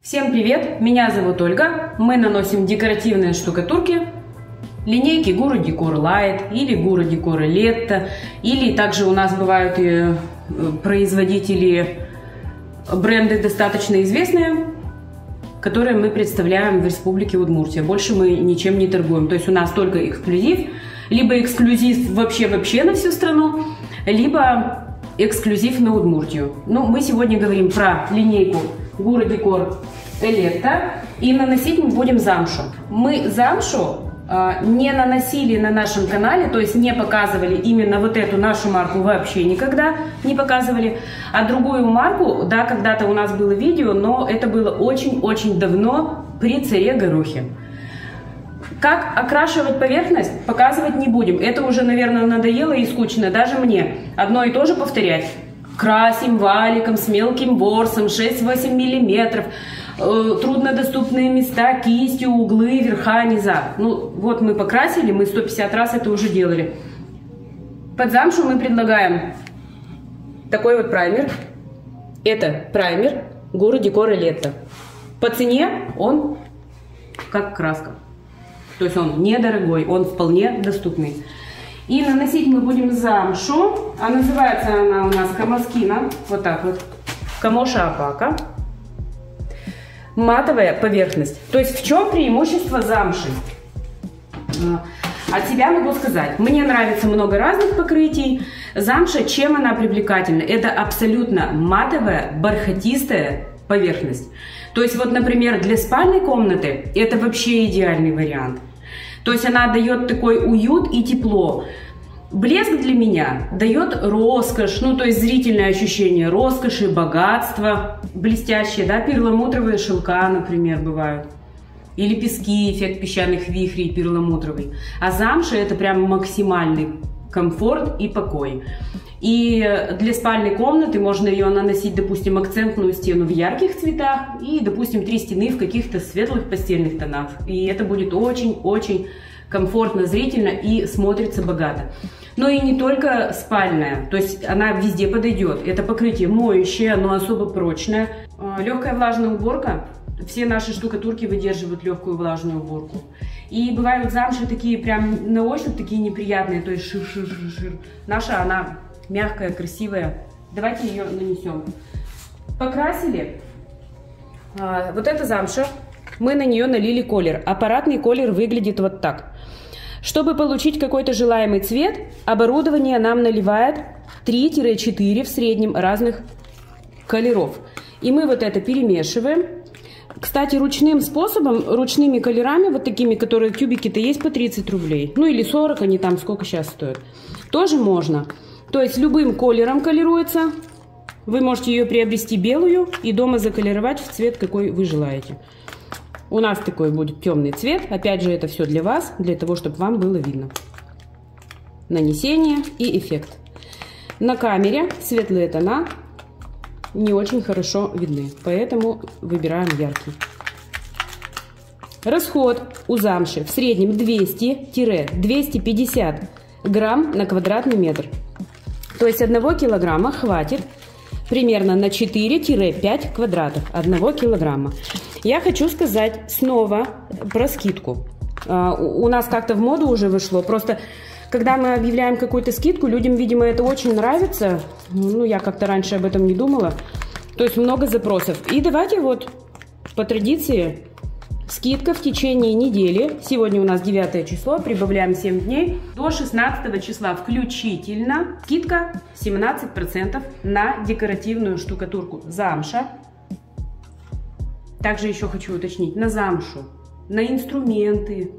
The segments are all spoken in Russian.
Всем привет! Меня зовут Ольга. Мы наносим декоративные штукатурки, линейки Guru Decor Light или Guru Decor Letto, или также у нас бывают и производители, бренды достаточно известные, которые мы представляем в Республике Удмуртия. Больше мы ничем не торгуем. То есть у нас только эксклюзив, либо эксклюзив вообще на всю страну, либо эксклюзив на Удмуртию. Ну, мы сегодня говорим про линейку Guru Decor Letto, и наносить мы будем замшу. Мы замшу не наносили на нашем канале, то есть не показывали именно вот эту нашу марку, вообще никогда не показывали. А другую марку, да, когда-то у нас было видео, но это было очень-очень давно, при царе Горохе. Как окрашивать поверхность, показывать не будем. Это уже, наверное, надоело и скучно даже мне. Одно и то же повторять. Красим валиком с мелким ворсом 6-8 миллиметров. Труднодоступные места кистью, углы, верха, низа. Ну, вот мы покрасили, мы 150 раз это уже делали. Под замшу мы предлагаем такой вот праймер. Это праймер Guru Decor Letto. По цене он как краска. То есть он недорогой, он вполне доступный. И наносить мы будем замшу. А называется она у нас Камоскина. Вот так вот. Камоша опака. Матовая поверхность. То есть в чем преимущество замши? От себя могу сказать, мне нравится много разных покрытий. Замша, чем она привлекательна? Это абсолютно матовая, бархатистая поверхность. То есть вот, например, для спальной комнаты это вообще идеальный вариант. То есть она дает такой уют и тепло. Блеск для меня дает роскошь, ну то есть зрительное ощущение роскоши, богатства, блестящие, да, перламутровые шелка, например, бывают. Или пески, эффект песчаных вихрей перламутровый. А замша это прям максимальный комфорт и покой. И для спальной комнаты можно ее наносить, допустим, акцентную стену в ярких цветах и, допустим, 3 стены в каких-то светлых постельных тонах. И это будет очень-очень комфортно, зрительно и смотрится богато. Но и не только спальная, то есть она везде подойдет. Это покрытие моющее, но особо прочное. Легкая влажная уборка. Все наши штукатурки выдерживают легкую влажную уборку. И бывают замши такие прям на ощупь такие неприятные, то есть шир-шир-шир. Наша, она мягкая, красивая. Давайте ее нанесем. Покрасили. Вот эта замша. Мы на нее налили колер. Аппаратный колер выглядит вот так. Чтобы получить какой-то желаемый цвет, оборудование нам наливает 3-4 в среднем разных колеров. И мы вот это перемешиваем. Кстати, ручным способом, ручными колерами, вот такими, которые тюбики-то есть по 30 рублей. Ну или 40, они там сколько сейчас стоят. Тоже можно. То есть любым колером колируется. Вы можете ее приобрести белую и дома заколеровать в цвет, какой вы желаете. У нас такой будет темный цвет. Опять же, это все для вас, для того, чтобы вам было видно. Нанесение и эффект. На камере светлые тона не очень хорошо видны, поэтому выбираем яркий. Расход у замши в среднем 200-250 грамм на квадратный метр. То есть 1 килограмма хватит примерно на 4-5 квадратов 1 килограмма. Я хочу сказать снова про скидку. У нас как-то в моду уже вышло. Просто когда мы объявляем какую-то скидку, людям, видимо, это очень нравится. Ну, я как-то раньше об этом не думала. То есть много запросов. И давайте вот по традиции скидка в течение недели. Сегодня у нас 9 число, прибавляем 7 дней. До 16 числа включительно скидка 17% на декоративную штукатурку замша. Также еще хочу уточнить, на замшу, на инструменты,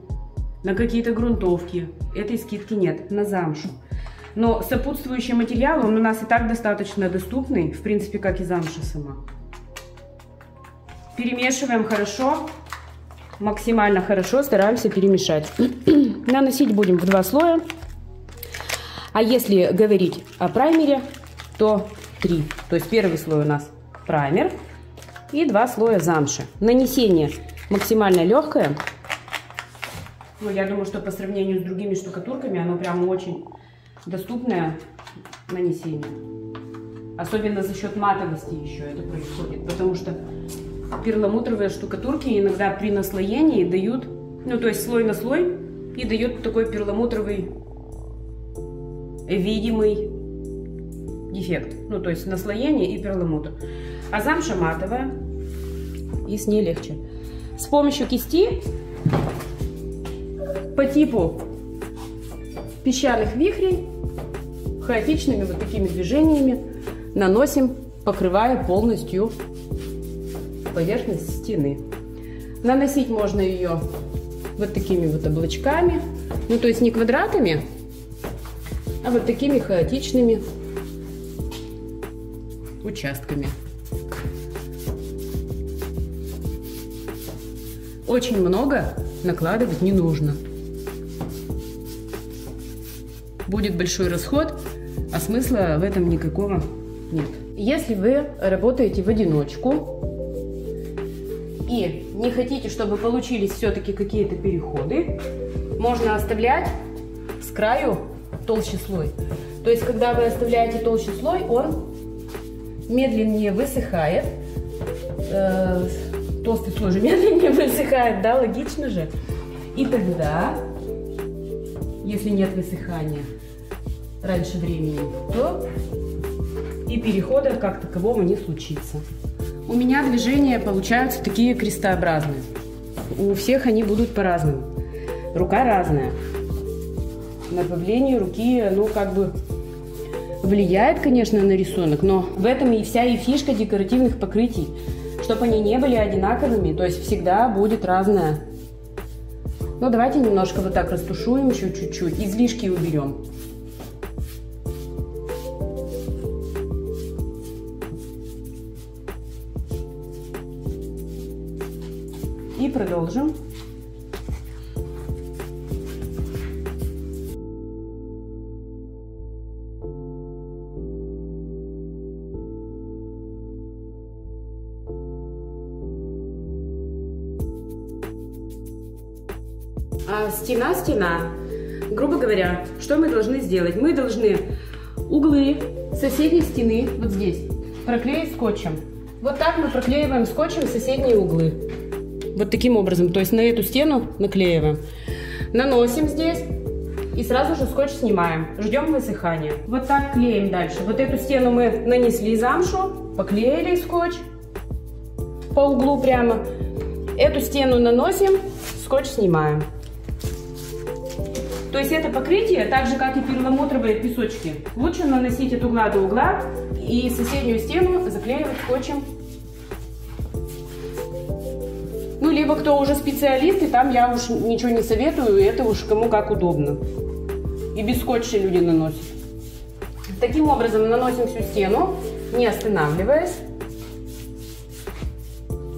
на какие-то грунтовки этой скидки нет, на замшу. Но сопутствующий материал, он у нас и так достаточно доступный, в принципе, как и замша сама. Перемешиваем хорошо, максимально хорошо стараемся перемешать. Наносить будем в 2 слоя. А если говорить о праймере, то 3. То есть первый слой у нас праймер и 2 слоя замши. Нанесение максимально легкое. Ну, я думаю, что по сравнению с другими штукатурками оно прям очень доступное нанесение. Особенно за счет матовости еще это происходит, потому что перламутровые штукатурки иногда при наслоении дают, ну то есть слой на слой, и дает такой перламутровый видимый дефект. Ну то есть наслоение и перламутр. А замша матовая, и с ней легче. С помощью кисти по типу песчаных вихрей хаотичными вот такими движениями наносим, покрывая полностью поверхность стены. Наносить можно ее вот такими вот облачками, ну то есть не квадратами, а вот такими хаотичными участками. Очень много накладывать не нужно. Будет большой расход, а смысла в этом никакого нет. Если вы работаете в одиночку и не хотите, чтобы получились все-таки какие-то переходы, можно оставлять с краю толще слой. То есть, когда вы оставляете толще слой, он медленнее высыхает. Толстый слой же медленнее высыхает, да, логично же. И тогда, если нет высыхания раньше времени, то и перехода как такового не случится. У меня движения получаются такие крестообразные. У всех они будут по-разному. Рука разная. Направление руки, ну, как бы влияет, конечно, на рисунок, но в этом и вся и фишка декоративных покрытий, чтобы они не были одинаковыми, то есть всегда будет разное. Ну, давайте немножко вот так растушуем еще чуть-чуть, излишки уберем. И продолжим. Стена. Грубо говоря, что мы должны сделать? Мы должны углы соседней стены вот здесь проклеить скотчем. Вот так мы проклеиваем скотчем соседние углы. Вот таким образом, то есть на эту стену наклеиваем. Наносим здесь и сразу же скотч снимаем. Ждем высыхания. Вот так клеим дальше. Вот эту стену мы нанесли замшу, поклеили скотч по углу прямо. Эту стену наносим, скотч снимаем. То есть это покрытие, так же как и перламутровые песочки, лучше наносить от угла до угла и соседнюю стену заклеивать скотчем. Ну, либо кто уже специалист, и там я уж ничего не советую, это уж кому как удобно. И без скотча люди наносят. Таким образом наносим всю стену, не останавливаясь.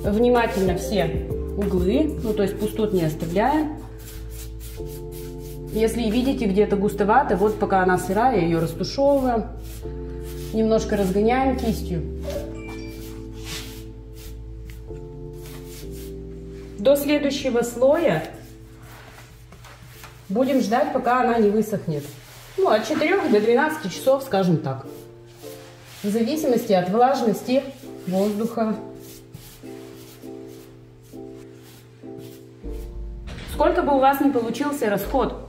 Внимательно все углы, ну то есть пустот не оставляем. Если видите где-то густовато, вот пока она сырая, ее растушевываем. Немножко разгоняем кистью. До следующего слоя будем ждать, пока она не высохнет. Ну, от 4 до 12 часов, скажем так. В зависимости от влажности воздуха. Сколько бы у вас ни получился расход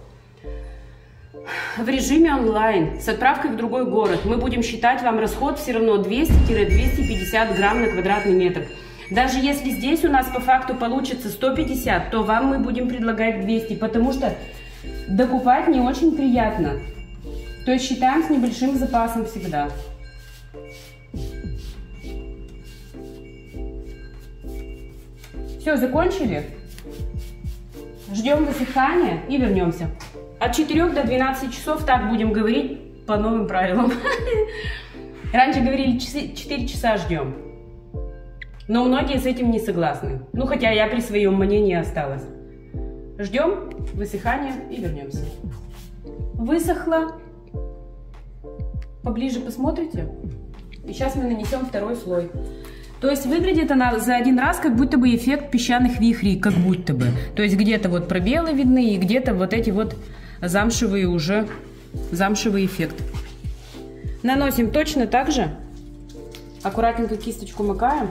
в режиме онлайн с отправкой в другой город, мы будем считать вам расход все равно 200-250 грамм на квадратный метр. Даже если здесь у нас по факту получится 150, то вам мы будем предлагать 200, потому что докупать не очень приятно. То есть считаем с небольшим запасом всегда. Все, закончили? Ждем высыхания и вернемся. От 4 до 12 часов, так будем говорить по новым правилам. Раньше говорили 4 часа ждем. Но многие с этим не согласны. Ну, хотя я при своем мнении осталась. Ждем высыхания и вернемся. Высохло. Поближе посмотрите. И сейчас мы нанесем второй слой. То есть выглядит она за один раз как будто бы эффект песчаных вихрей, как будто бы. То есть где-то вот пробелы видны и где-то вот эти вот замшевый эффект. Наносим точно так же. Аккуратненько кисточку макаем.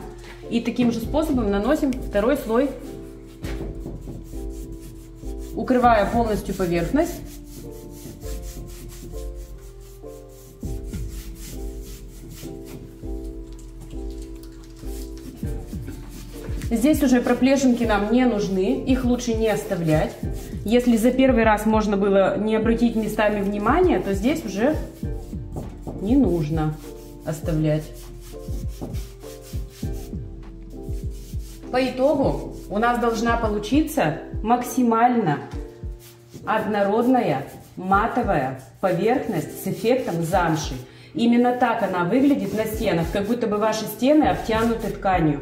И таким же способом наносим второй слой, укрывая полностью поверхность. Здесь уже проплешинки нам не нужны, их лучше не оставлять. Если за первый раз можно было не обратить местами внимания, то здесь уже не нужно оставлять. По итогу у нас должна получиться максимально однородная матовая поверхность с эффектом замши. Именно так она выглядит на стенах, как будто бы ваши стены обтянуты тканью.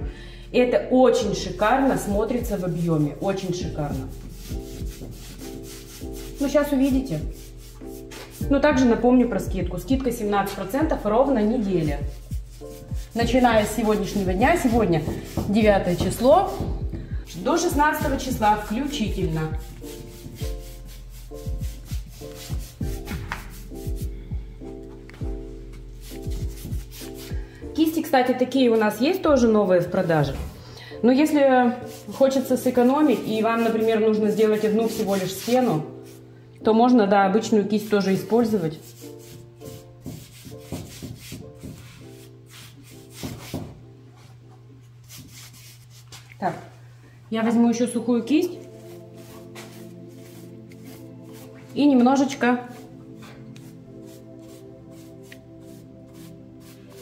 Это очень шикарно смотрится в объеме, очень шикарно. Ну, сейчас увидите. Но также напомню про скидку. Скидка 17% ровно неделя. Начиная с сегодняшнего дня, сегодня 9 число, до 16 числа включительно. Кисти, кстати, такие у нас есть тоже новые в продаже. Но если хочется сэкономить и вам, например, нужно сделать одну всего лишь стену, то можно, да, обычную кисть тоже использовать. Так, я возьму еще сухую кисть и немножечко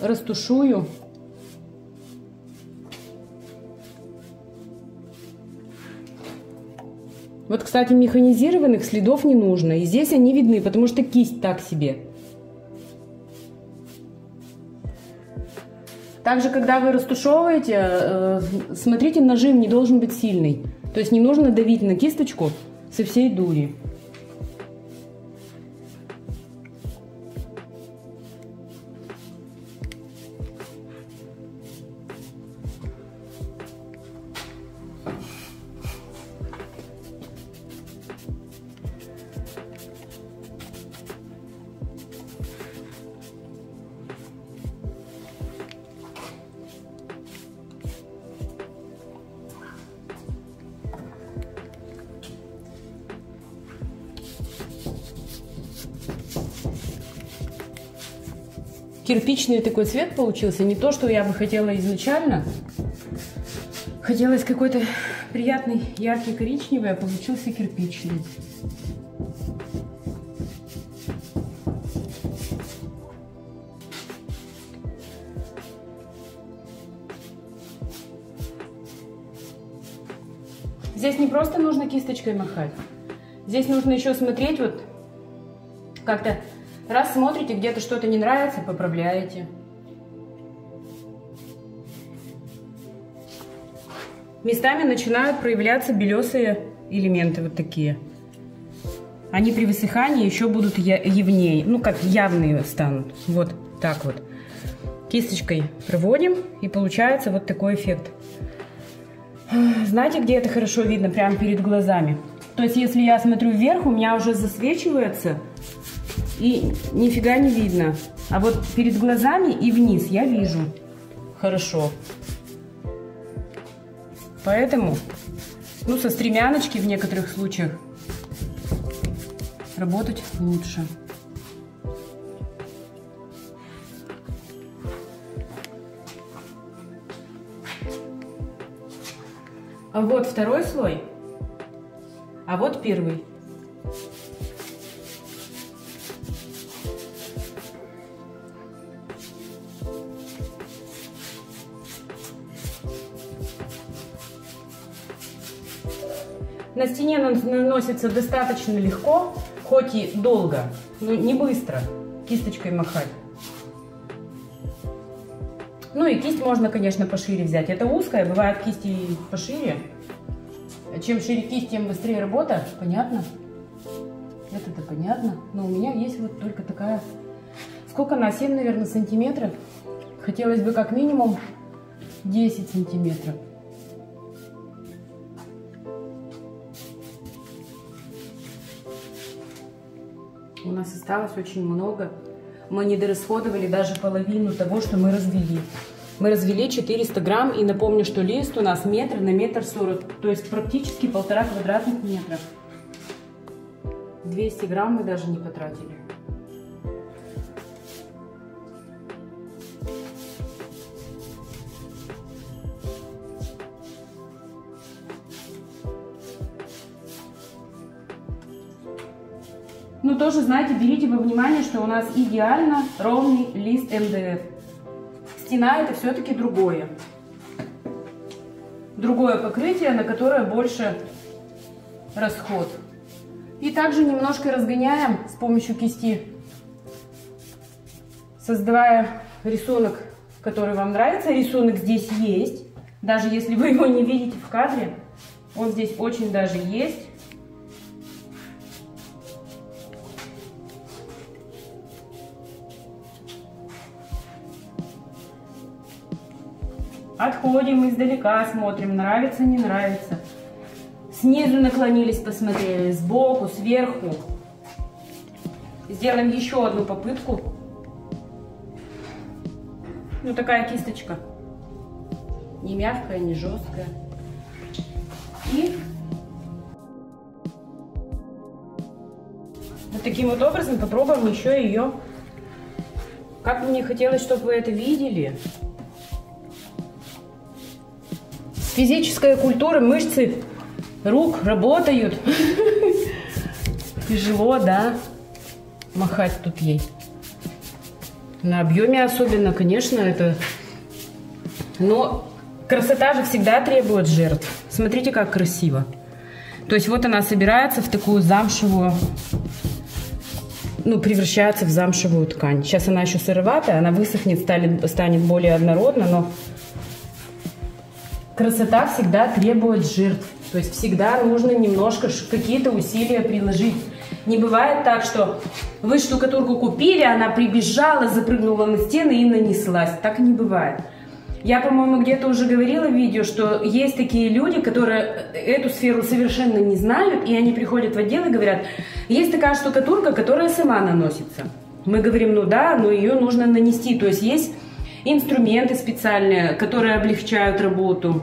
растушую. Вот, кстати, механизированных следов не нужно. И здесь они видны, потому что кисть так себе. Также, когда вы растушевываете, смотрите, нажим не должен быть сильный. То есть не нужно давить на кисточку со всей дури. Кирпичный такой цвет получился, не то, что я бы хотела изначально. Хотелось какой-то приятный яркий коричневый, а получился кирпичный. Здесь не просто нужно кисточкой махать, здесь нужно еще смотреть вот как-то. Раз смотрите, где-то что-то не нравится, поправляете. Местами начинают проявляться белесые элементы, вот такие. Они при высыхании еще будут явнее, ну как явные станут. Вот так вот. Кисточкой проводим, и получается вот такой эффект. Знаете, где это хорошо видно? Прямо перед глазами. То есть, если я смотрю вверх, у меня уже засвечивается и нифига не видно. А вот перед глазами и вниз я вижу хорошо. Поэтому, ну, со стремяночки в некоторых случаях работать лучше. А вот второй слой, а вот первый. На стене наносится достаточно легко, хоть и долго, но не быстро кисточкой махать. Ну и кисть можно, конечно, пошире взять. Это узкая, бывают кисти пошире. Чем шире кисть, тем быстрее работа. Понятно? Это-то понятно. Но у меня есть вот только такая... Сколько она? 7, наверное, сантиметров. Хотелось бы как минимум 10 сантиметров. У нас осталось очень много. Мы не дорасходовали даже половину того, что мы развели. Мы развели 400 грамм, и напомню, что лист у нас метр на 1,40 м, то есть практически 1,5 квадратных метра. 200 грамм мы даже не потратили. Ну, тоже, знаете, берите во внимание, что у нас идеально ровный лист МДФ. Стена это все-таки другое. Другое покрытие, на которое больше расход. И также немножко разгоняем с помощью кисти, создавая рисунок, который вам нравится. Рисунок здесь есть, даже если вы его не видите в кадре, он здесь очень даже есть. Отходим издалека, смотрим, нравится, не нравится. Снизу наклонились, посмотрели, сбоку, сверху. Сделаем еще одну попытку. Ну, такая кисточка. Не мягкая, не жесткая. И вот таким вот образом попробуем еще ее. Как бы мне хотелось, чтобы вы это видели. Физическая культура, мышцы рук работают. Тяжело, да, махать тут ей. На объеме особенно, конечно, это... Но красота же всегда требует жертв. Смотрите, как красиво. То есть вот она собирается в такую замшевую... Ну, превращается в замшевую ткань. Сейчас она еще сыроватая, она высохнет, станет более однородно, но... Красота всегда требует жертв, то есть всегда нужно немножко какие-то усилия приложить. Не бывает так, что вы штукатурку купили, она прибежала, запрыгнула на стены и нанеслась. Так не бывает. Я, по-моему, где-то уже говорила в видео, что есть такие люди, которые эту сферу совершенно не знают, и они приходят в отдел и говорят, есть такая штукатурка, которая сама наносится. Мы говорим, ну да, но ее нужно нанести, то есть есть... Инструменты специальные, которые облегчают работу.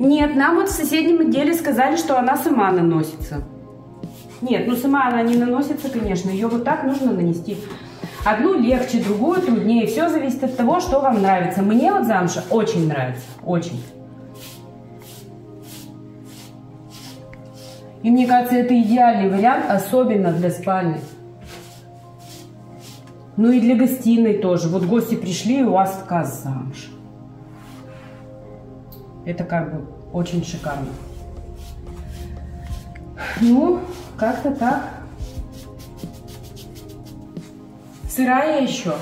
Нет, нам вот в соседнем отделе сказали, что она сама наносится. Нет, ну сама она не наносится, конечно. Ее вот так нужно нанести. Одну легче, другую труднее. Все зависит от того, что вам нравится. Мне вот замша очень нравится. Очень. И мне кажется, это идеальный вариант, особенно для спальни. Ну и для гостиной тоже. Вот гости пришли, и у вас такая замша. Это как бы очень шикарно. Ну, как-то так. Сырая еще.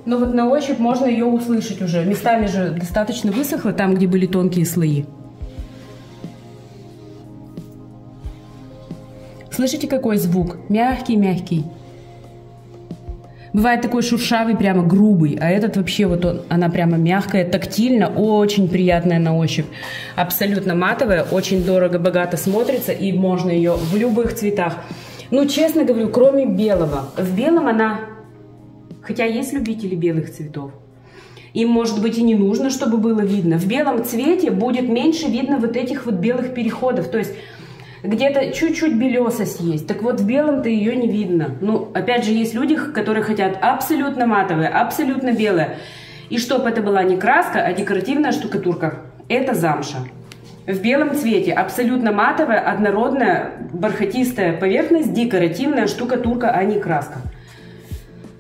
Но вот на ощупь можно ее услышать уже. Местами же достаточно высохло, там, где были тонкие слои. Слышите, какой звук? Мягкий-мягкий. Бывает такой шуршавый, прямо грубый, а этот вообще вот она прямо мягкая, тактильно, очень приятная на ощупь. Абсолютно матовая, очень дорого, богато смотрится, и можно ее в любых цветах. Ну, честно говорю, кроме белого. В белом она, хотя есть любители белых цветов, им, может быть, и не нужно, чтобы было видно. В белом цвете будет меньше видно вот этих вот белых переходов, то есть... Где-то чуть-чуть белесость есть. Так вот, в белом-то ее не видно. Ну, опять же, есть люди, которые хотят абсолютно матовое, абсолютно белое. И чтобы это была не краска, а декоративная штукатурка. Это замша. В белом цвете абсолютно матовая, однородная, бархатистая поверхность, декоративная штукатурка, а не краска.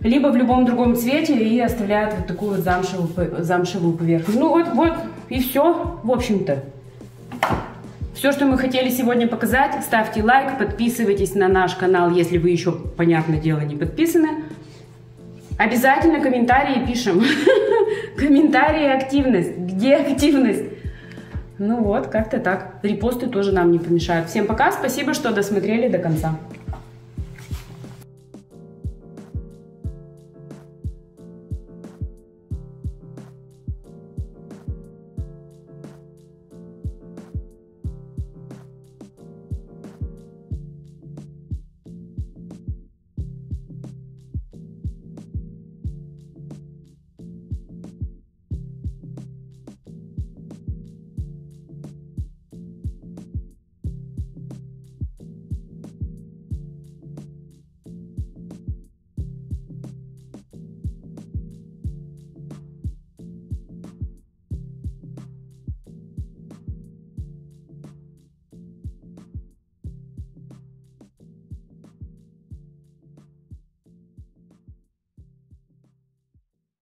Либо в любом другом цвете и оставляют вот такую вот замшевую поверхность. Ну вот, и все, в общем-то. Все, что мы хотели сегодня показать, ставьте лайк, подписывайтесь на наш канал, если вы еще, понятное дело, не подписаны. Обязательно комментарии пишем. Комментарии, активность. Где активность? Ну вот, как-то так. Репосты тоже нам не помешают. Всем пока, спасибо, что досмотрели до конца.